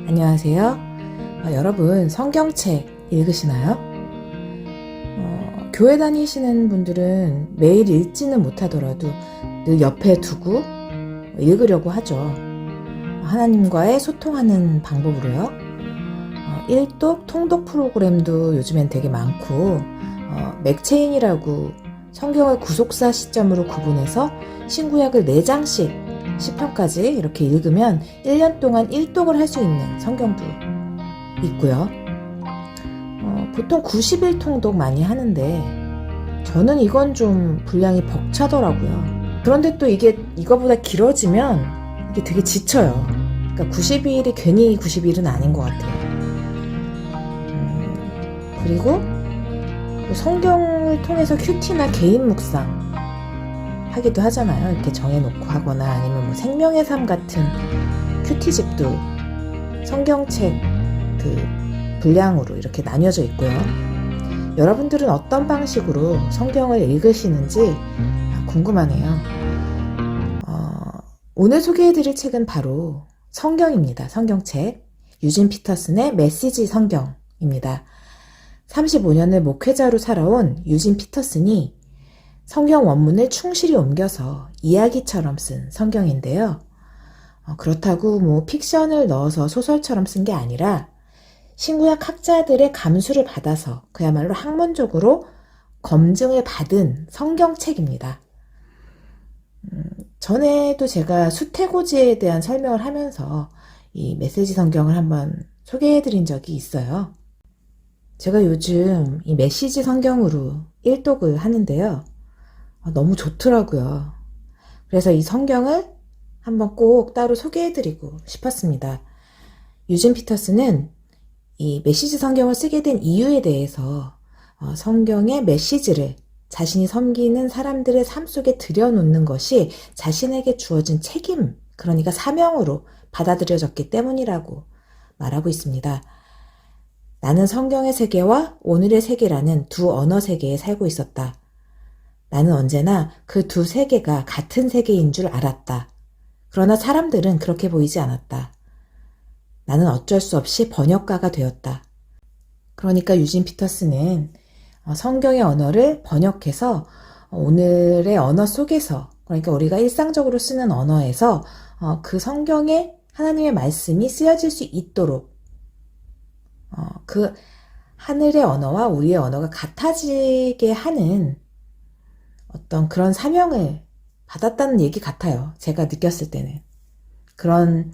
안녕하세요. 여러분 성경책 읽으시나요? 교회 다니시는 분들은 매일 읽지는 못하더라도 늘 옆에 두고 읽으려고 하죠. 하나님과의 소통하는 방법으로요. 일독, 통독 프로그램도 요즘엔 되게 많고 맥체인이라고 성경을 구속사 시점으로 구분해서 신구약을 4장씩 시편까지 이렇게 읽으면 1년 동안 1독을 할 수 있는 성경도 있고요. 보통 90일 통독 많이 하는데 저는 이건 좀 분량이 벅차더라고요. 그런데 또 이게 이거보다 길어지면 이게 되게 지쳐요. 그러니까 90일이 괜히 90일은 아닌 것 같아요. 그리고 성경을 통해서 큐티나 개인 묵상 하기도 하잖아요. 이렇게 정해놓고 하거나 아니면 뭐 생명의 삶 같은 큐티집도 성경책 분량으로 이렇게 나뉘어져 있고요. 여러분들은 어떤 방식으로 성경을 읽으시는지 궁금하네요. 오늘 소개해드릴 책은 바로 성경입니다. 성경책. 유진 피터슨의 메시지 성경입니다. 35년을 목회자로 살아온 유진 피터슨이 성경 원문을 충실히 옮겨서 이야기처럼 쓴 성경인데요. 그렇다고 뭐 픽션을 넣어서 소설처럼 쓴 게 아니라 신구약 학자들의 감수를 받아서 그야말로 학문적으로 검증을 받은 성경책입니다. 전에도 제가 수태고지에 대한 설명을 하면서 이 메시지 성경을 한번 소개해드린 적이 있어요. 제가 요즘 이 메시지 성경으로 일독을 하는데요. 너무 좋더라고요. 그래서 이 성경을 한번 꼭 따로 소개해드리고 싶었습니다. 유진 피터슨은 이 메시지 성경을 쓰게 된 이유에 대해서 성경의 메시지를 자신이 섬기는 사람들의 삶 속에 들여놓는 것이 자신에게 주어진 책임, 그러니까 사명으로 받아들여졌기 때문이라고 말하고 있습니다. 나는 성경의 세계와 오늘의 세계라는 두 언어 세계에 살고 있었다. 나는 언제나 그 두 세계가 같은 세계인 줄 알았다. 그러나 사람들은 그렇게 보이지 않았다. 나는 어쩔 수 없이 번역가가 되었다. 그러니까 유진 피터슨은 성경의 언어를 번역해서 오늘의 언어 속에서, 그러니까 우리가 일상적으로 쓰는 언어에서 그 성경의 하나님의 말씀이 쓰여질 수 있도록 그 하늘의 언어와 우리의 언어가 같아지게 하는 어떤 그런 사명을 받았다는 얘기 같아요. 제가 느꼈을 때는. 그런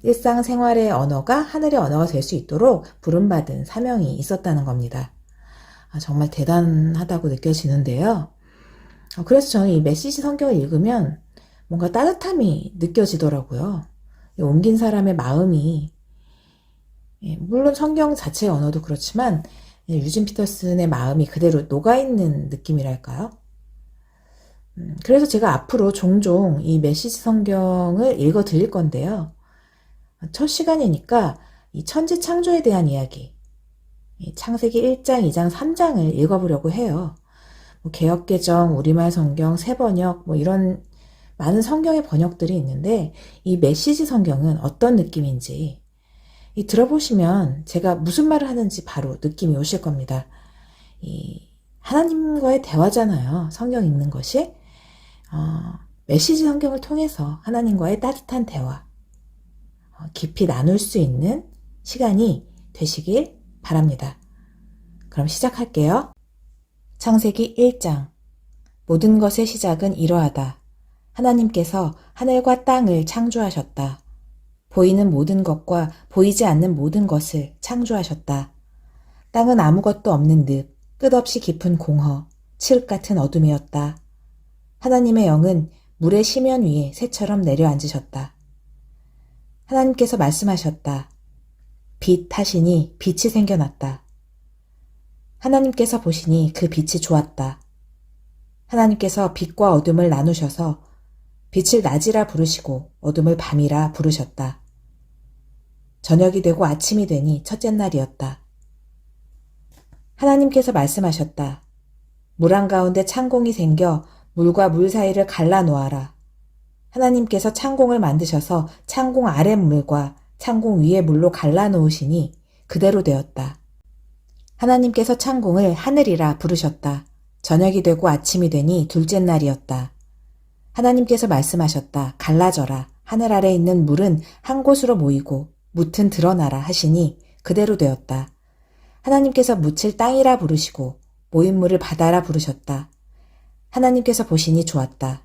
일상생활의 언어가 하늘의 언어가 될 수 있도록 부름받은 사명이 있었다는 겁니다. 정말 대단하다고 느껴지는데요. 그래서 저는 이 메시지 성경을 읽으면 뭔가 따뜻함이 느껴지더라고요. 옮긴 사람의 마음이, 물론 성경 자체의 언어도 그렇지만 유진 피터슨의 마음이 그대로 녹아있는 느낌이랄까요? 그래서 제가 앞으로 종종 이 메시지 성경을 읽어 드릴 건데요. 첫 시간이니까 이 천지 창조에 대한 이야기, 창세기 1장, 2장, 3장을 읽어보려고 해요. 뭐 개역개정, 우리말 성경, 새번역, 뭐 이런 많은 성경의 번역들이 있는데 이 메시지 성경은 어떤 느낌인지 들어보시면 제가 무슨 말을 하는지 바로 느낌이 오실 겁니다. 하나님과의 대화잖아요. 성경 읽는 것이. 메시지 성경을 통해서 하나님과의 따뜻한 대화, 깊이 나눌 수 있는 시간이 되시길 바랍니다. 그럼 시작할게요. 창세기 1장. 모든 것의 시작은 이러하다. 하나님께서 하늘과 땅을 창조하셨다. 보이는 모든 것과 보이지 않는 모든 것을 창조하셨다. 땅은 아무것도 없는 늪, 끝없이 깊은 공허, 칠흑 같은 어둠이었다. 하나님의 영은 물의 시면 위에 새처럼 내려앉으셨다. 하나님께서 말씀하셨다. 빛 하시니 빛이 생겨났다. 하나님께서 보시니 그 빛이 좋았다. 하나님께서 빛과 어둠을 나누셔서 빛을 낮이라 부르시고 어둠을 밤이라 부르셨다. 저녁이 되고 아침이 되니 첫째 날이었다. 하나님께서 말씀하셨다. 물 한가운데 창공이 생겨 물과 물 사이를 갈라 놓아라. 하나님께서 창공을 만드셔서 창공 아랫물과 창공 위에 물로 갈라놓으시니 그대로 되었다. 하나님께서 창공을 하늘이라 부르셨다. 저녁이 되고 아침이 되니 둘째 날이었다. 하나님께서 말씀하셨다. 갈라져라. 하늘 아래 있는 물은 한 곳으로 모이고 뭇은 드러나라 하시니 그대로 되었다. 하나님께서 묻힐 땅이라 부르시고 모인 물을 바다라 부르셨다. 하나님께서 보시니 좋았다.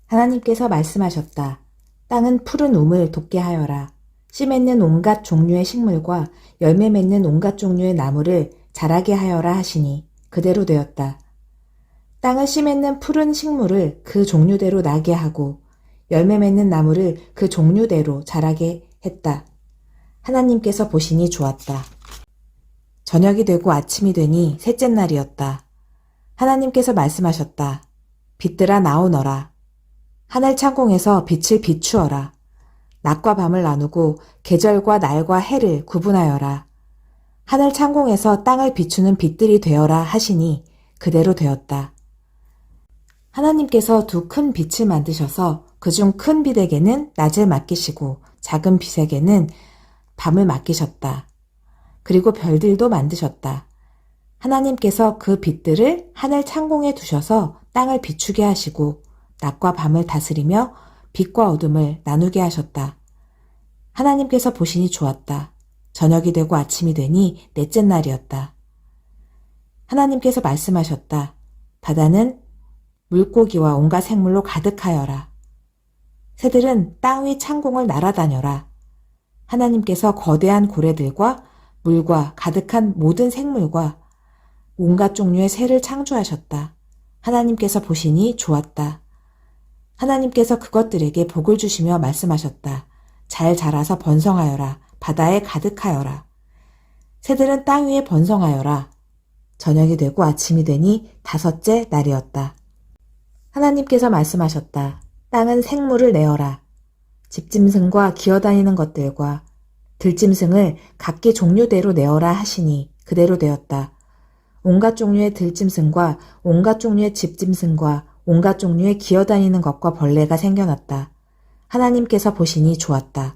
하나님께서 말씀하셨다. 땅은 푸른 우물 돋게 하여라. 씨 맺는 온갖 종류의 식물과 열매 맺는 온갖 종류의 나무를 자라게 하여라 하시니 그대로 되었다. 땅은 씨 맺는 푸른 식물을 그 종류대로 나게 하고 열매 맺는 나무를 그 종류대로 자라게 했다. 하나님께서 보시니 좋았다. 저녁이 되고 아침이 되니 셋째 날이었다. 하나님께서 말씀하셨다. 빛들아 나오너라. 하늘 창공에서 빛을 비추어라. 낮과 밤을 나누고 계절과 날과 해를 구분하여라. 하늘 창공에서 땅을 비추는 빛들이 되어라 하시니 그대로 되었다. 하나님께서 두 큰 빛을 만드셔서 그중 큰 빛에게는 낮을 맡기시고 작은 빛에게는 밤을 맡기셨다. 그리고 별들도 만드셨다. 하나님께서 그 빛들을 하늘 창공에 두셔서 땅을 비추게 하시고 낮과 밤을 다스리며 빛과 어둠을 나누게 하셨다. 하나님께서 보시니 좋았다. 저녁이 되고 아침이 되니 넷째 날이었다. 하나님께서 말씀하셨다. 바다는 물고기와 온갖 생물로 가득하여라. 새들은 땅 위 창공을 날아다녀라. 하나님께서 거대한 고래들과 물과 가득한 모든 생물과 온갖 종류의 새를 창조하셨다. 하나님께서 보시니 좋았다. 하나님께서 그것들에게 복을 주시며 말씀하셨다. 잘 자라서 번성하여라. 바다에 가득하여라. 새들은 땅 위에 번성하여라. 저녁이 되고 아침이 되니 다섯째 날이었다. 하나님께서 말씀하셨다. 땅은 생물을 내어라. 집짐승과 기어다니는 것들과 들짐승을 각기 종류대로 내어라 하시니 그대로 되었다. 온갖 종류의 들짐승과 온갖 종류의 집짐승과 온갖 종류의 기어다니는 것과 벌레가 생겨났다. 하나님께서 보시니 좋았다.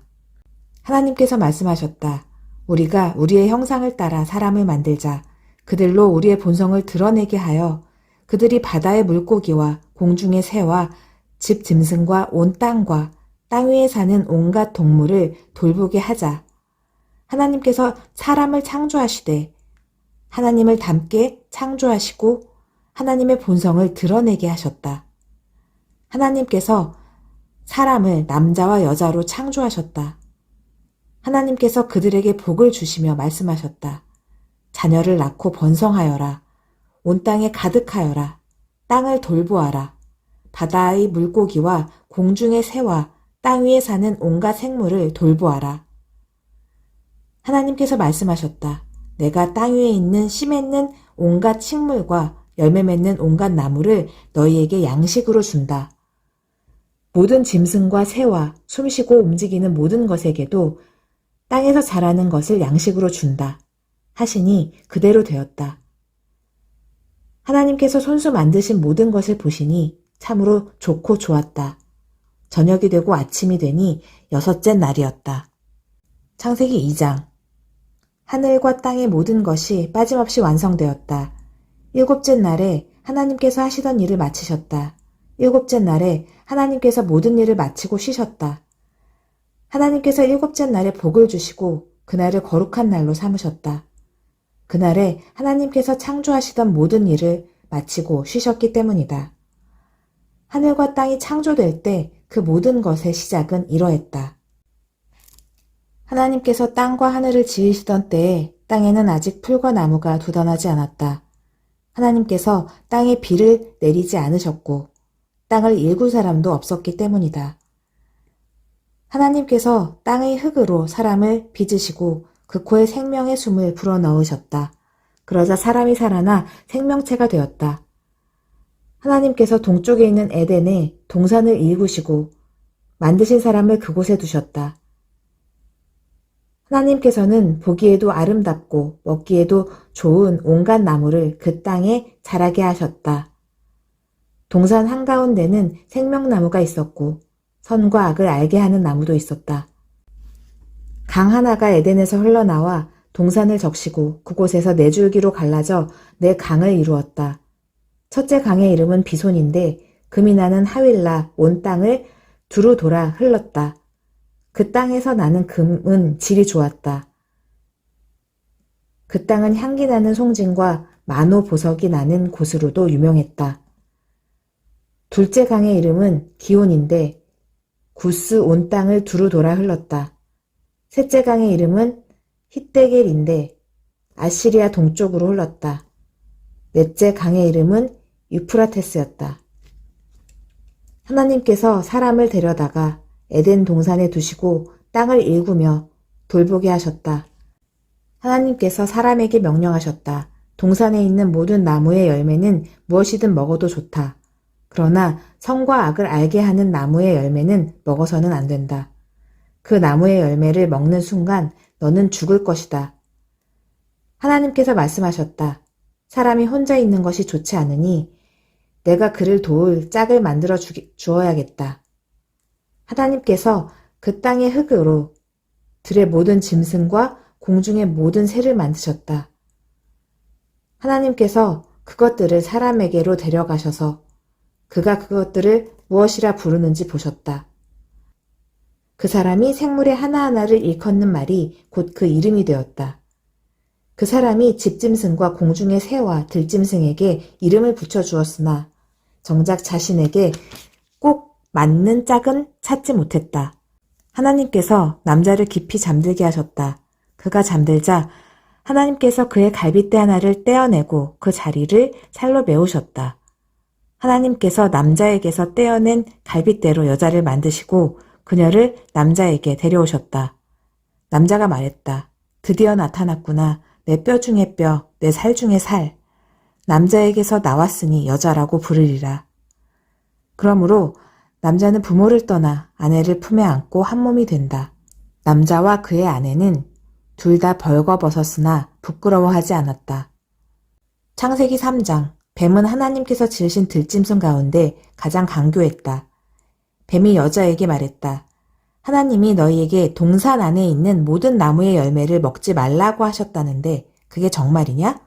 하나님께서 말씀하셨다. 우리가 우리의 형상을 따라 사람을 만들자. 그들로 우리의 본성을 드러내게 하여 그들이 바다의 물고기와 공중의 새와 집 짐승과 온 땅과 땅 위에 사는 온갖 동물을 돌보게 하자. 하나님께서 사람을 창조하시되 하나님을 닮게 창조하시고 하나님의 본성을 드러내게 하셨다. 하나님께서 사람을 남자와 여자로 창조하셨다. 하나님께서 그들에게 복을 주시며 말씀하셨다. 자녀를 낳고 번성하여라. 온 땅에 가득하여라. 땅을 돌보아라. 바다의 물고기와 공중의 새와 땅 위에 사는 온갖 생물을 돌보아라. 하나님께서 말씀하셨다. 내가 땅 위에 있는 씨 맺는 온갖 식물과 열매 맺는 온갖 나무를 너희에게 양식으로 준다. 모든 짐승과 새와 숨쉬고 움직이는 모든 것에게도 땅에서 자라는 것을 양식으로 준다. 하시니 그대로 되었다. 하나님께서 손수 만드신 모든 것을 보시니 참으로 좋고 좋았다. 저녁이 되고 아침이 되니 여섯째 날이었다. 창세기 2장. 하늘과 땅의 모든 것이 빠짐없이 완성되었다. 일곱째 날에 하나님께서 하시던 일을 마치셨다. 일곱째 날에 하나님께서 모든 일을 마치고 쉬셨다. 하나님께서 일곱째 날에 복을 주시고 그날을 거룩한 날로 삼으셨다. 그날에 하나님께서 창조하시던 모든 일을 마치고 쉬셨기 때문이다. 하늘과 땅이 창조될 때 그 모든 것의 시작은 이러했다. 하나님께서 땅과 하늘을 지으시던 때에 땅에는 아직 풀과 나무가 돋아나지 않았다. 하나님께서 땅에 비를 내리지 않으셨고 땅을 일굴 사람도 없었기 때문이다. 하나님께서 땅의 흙으로 사람을 빚으시고 그 코에 생명의 숨을 불어넣으셨다. 그러자 사람이 살아나 생명체가 되었다. 하나님께서 동쪽에 있는 에덴에 동산을 일구시고 만드신 사람을 그곳에 두셨다. 하나님께서는 보기에도 아름답고 먹기에도 좋은 온갖 나무를 그 땅에 자라게 하셨다. 동산 한가운데는 생명나무가 있었고 선과 악을 알게 하는 나무도 있었다. 강 하나가 에덴에서 흘러나와 동산을 적시고 그곳에서 네 줄기로 갈라져 네 강을 이루었다. 첫째 강의 이름은 비손인데 금이 나는 하윌라 온 땅을 두루 돌아 흘렀다. 그 땅에서 나는 금은 질이 좋았다. 그 땅은 향기 나는 송진과 만호 보석이 나는 곳으로도 유명했다. 둘째 강의 이름은 기온인데 구스 온 땅을 두루 돌아 흘렀다. 셋째 강의 이름은 히데겔인데 아시리아 동쪽으로 흘렀다. 넷째 강의 이름은 유프라테스였다. 하나님께서 사람을 데려다가 에덴 동산에 두시고 땅을 일구며 돌보게 하셨다. 하나님께서 사람에게 명령하셨다. 동산에 있는 모든 나무의 열매는 무엇이든 먹어도 좋다. 그러나 선과 악을 알게 하는 나무의 열매는 먹어서는 안 된다. 그 나무의 열매를 먹는 순간 너는 죽을 것이다. 하나님께서 말씀하셨다. 사람이 혼자 있는 것이 좋지 않으니 내가 그를 도울 짝을 만들어 주어야겠다. 하나님께서 그 땅의 흙으로 들의 모든 짐승과 공중의 모든 새를 만드셨다. 하나님께서 그것들을 사람에게로 데려가셔서 그가 그것들을 무엇이라 부르는지 보셨다. 그 사람이 생물의 하나하나를 일컫는 말이 곧 그 이름이 되었다. 그 사람이 집짐승과 공중의 새와 들짐승에게 이름을 붙여주었으나 정작 자신에게 꼭 맞는 짝은 찾지 못했다. 하나님께서 남자를 깊이 잠들게 하셨다. 그가 잠들자 하나님께서 그의 갈빗대 하나를 떼어내고 그 자리를 살로 메우셨다. 하나님께서 남자에게서 떼어낸 갈빗대로 여자를 만드시고 그녀를 남자에게 데려오셨다. 남자가 말했다. 드디어 나타났구나. 내 뼈 중에 뼈, 내 살 중에 살. 남자에게서 나왔으니 여자라고 부르리라. 그러므로 남자는 부모를 떠나 아내를 품에 안고 한 몸이 된다. 남자와 그의 아내는 둘 다 벌거벗었으나 부끄러워하지 않았다. 창세기 3장. 뱀은 하나님께서 지으신 들짐승 가운데 가장 강교했다. 뱀이 여자에게 말했다. 하나님이 너희에게 동산 안에 있는 모든 나무의 열매를 먹지 말라고 하셨다는데 그게 정말이냐?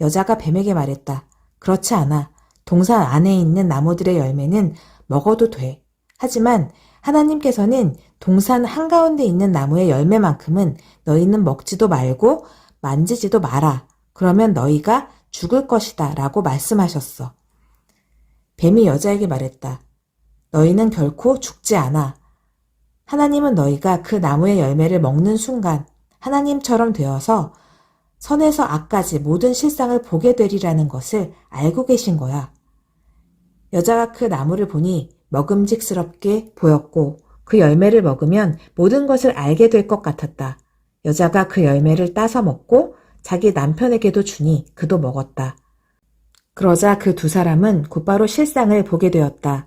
여자가 뱀에게 말했다. 그렇지 않아. 동산 안에 있는 나무들의 열매는 먹어도 돼. 하지만 하나님께서는 동산 한가운데 있는 나무의 열매만큼은 너희는 먹지도 말고 만지지도 마라. 그러면 너희가 죽을 것이다 라고 말씀하셨어. 뱀이 여자에게 말했다. 너희는 결코 죽지 않아. 하나님은 너희가 그 나무의 열매를 먹는 순간 하나님처럼 되어서 선에서 악까지 모든 실상을 보게 되리라는 것을 알고 계신 거야. 여자가 그 나무를 보니 먹음직스럽게 보였고 그 열매를 먹으면 모든 것을 알게 될 것 같았다. 여자가 그 열매를 따서 먹고 자기 남편에게도 주니 그도 먹었다. 그러자 그 두 사람은 곧바로 실상을 보게 되었다.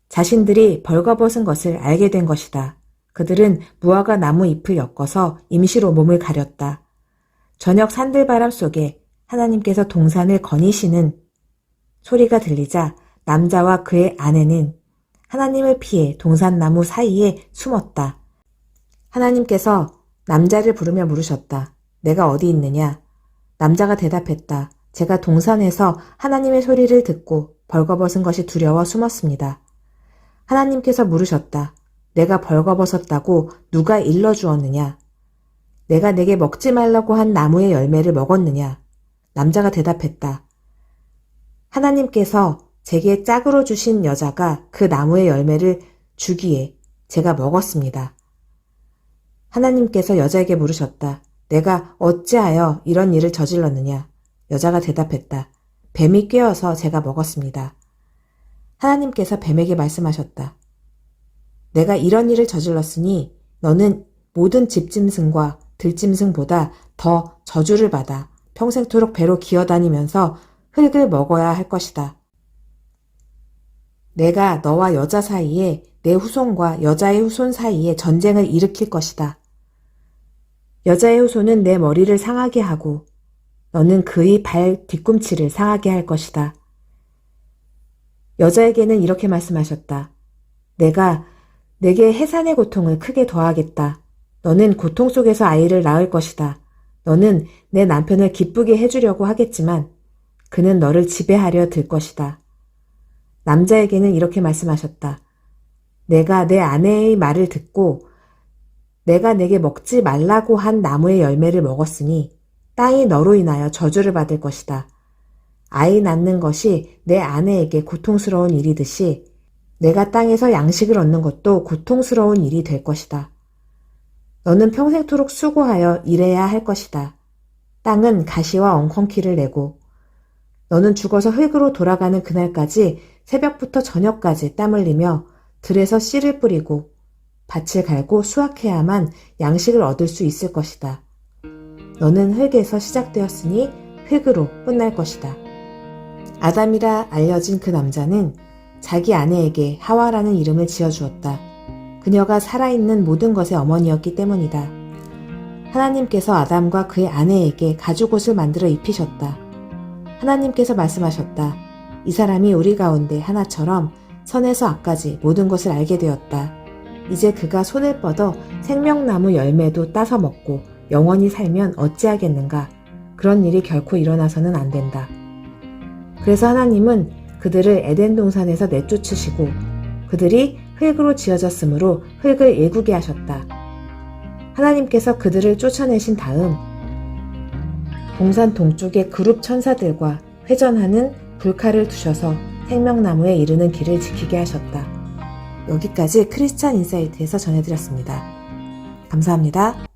자신들이 벌거벗은 것을 알게 된 것이다. 그들은 무화과 나무 잎을 엮어서 임시로 몸을 가렸다. 저녁 산들바람 속에 하나님께서 동산을 거니시는 소리가 들리자 남자와 그의 아내는 하나님을 피해 동산나무 사이에 숨었다. 하나님께서 남자를 부르며 물으셨다. 내가 어디 있느냐? 남자가 대답했다. 제가 동산에서 하나님의 소리를 듣고 벌거벗은 것이 두려워 숨었습니다. 하나님께서 물으셨다. 내가 벌거벗었다고 누가 일러주었느냐? 내가 내게 먹지 말라고 한 나무의 열매를 먹었느냐? 남자가 대답했다. 하나님께서 제게 짝으로 주신 여자가 그 나무의 열매를 주기에 제가 먹었습니다. 하나님께서 여자에게 물으셨다. 내가 어찌하여 이런 일을 저질렀느냐? 여자가 대답했다. 뱀이 꿰어서 제가 먹었습니다. 하나님께서 뱀에게 말씀하셨다. 내가 이런 일을 저질렀으니 너는 모든 집짐승과 들짐승보다 더 저주를 받아 평생토록 배로 기어다니면서 흙을 먹어야 할 것이다. 내가 너와 여자 사이에 내 후손과 여자의 후손 사이에 전쟁을 일으킬 것이다. 여자의 후손은 내 머리를 상하게 하고 너는 그의 발 뒤꿈치를 상하게 할 것이다. 여자에게는 이렇게 말씀하셨다. 내가 내게 해산의 고통을 크게 더하겠다. 너는 고통 속에서 아이를 낳을 것이다. 너는 내 남편을 기쁘게 해주려고 하겠지만 그는 너를 지배하려 들 것이다. 남자에게는 이렇게 말씀하셨다. 내가 내 아내의 말을 듣고 내가 내게 먹지 말라고 한 나무의 열매를 먹었으니 땅이 너로 인하여 저주를 받을 것이다. 아이 낳는 것이 내 아내에게 고통스러운 일이듯이 내가 땅에서 양식을 얻는 것도 고통스러운 일이 될 것이다. 너는 평생토록 수고하여 일해야 할 것이다. 땅은 가시와 엉겅퀴를 내고 너는 죽어서 흙으로 돌아가는 그날까지 새벽부터 저녁까지 땀 흘리며 들에서 씨를 뿌리고 밭을 갈고 수확해야만 양식을 얻을 수 있을 것이다. 너는 흙에서 시작되었으니 흙으로 끝날 것이다. 아담이라 알려진 그 남자는 자기 아내에게 하와라는 이름을 지어주었다. 그녀가 살아있는 모든 것의 어머니였기 때문이다. 하나님께서 아담과 그의 아내에게 가죽옷을 만들어 입히셨다. 하나님께서 말씀하셨다. 이 사람이 우리 가운데 하나처럼 선에서 악까지 모든 것을 알게 되었다. 이제 그가 손을 뻗어 생명나무 열매도 따서 먹고 영원히 살면 어찌하겠는가. 그런 일이 결코 일어나서는 안 된다. 그래서 하나님은 그들을 에덴 동산에서 내쫓으시고 그들이 흙으로 지어졌으므로 흙을 일구게 하셨다. 하나님께서 그들을 쫓아내신 다음 동산 동쪽에 그룹 천사들과 회전하는 불칼을 두셔서 생명나무에 이르는 길을 지키게 하셨다. 여기까지 크리스찬 인사이트에서 전해드렸습니다. 감사합니다.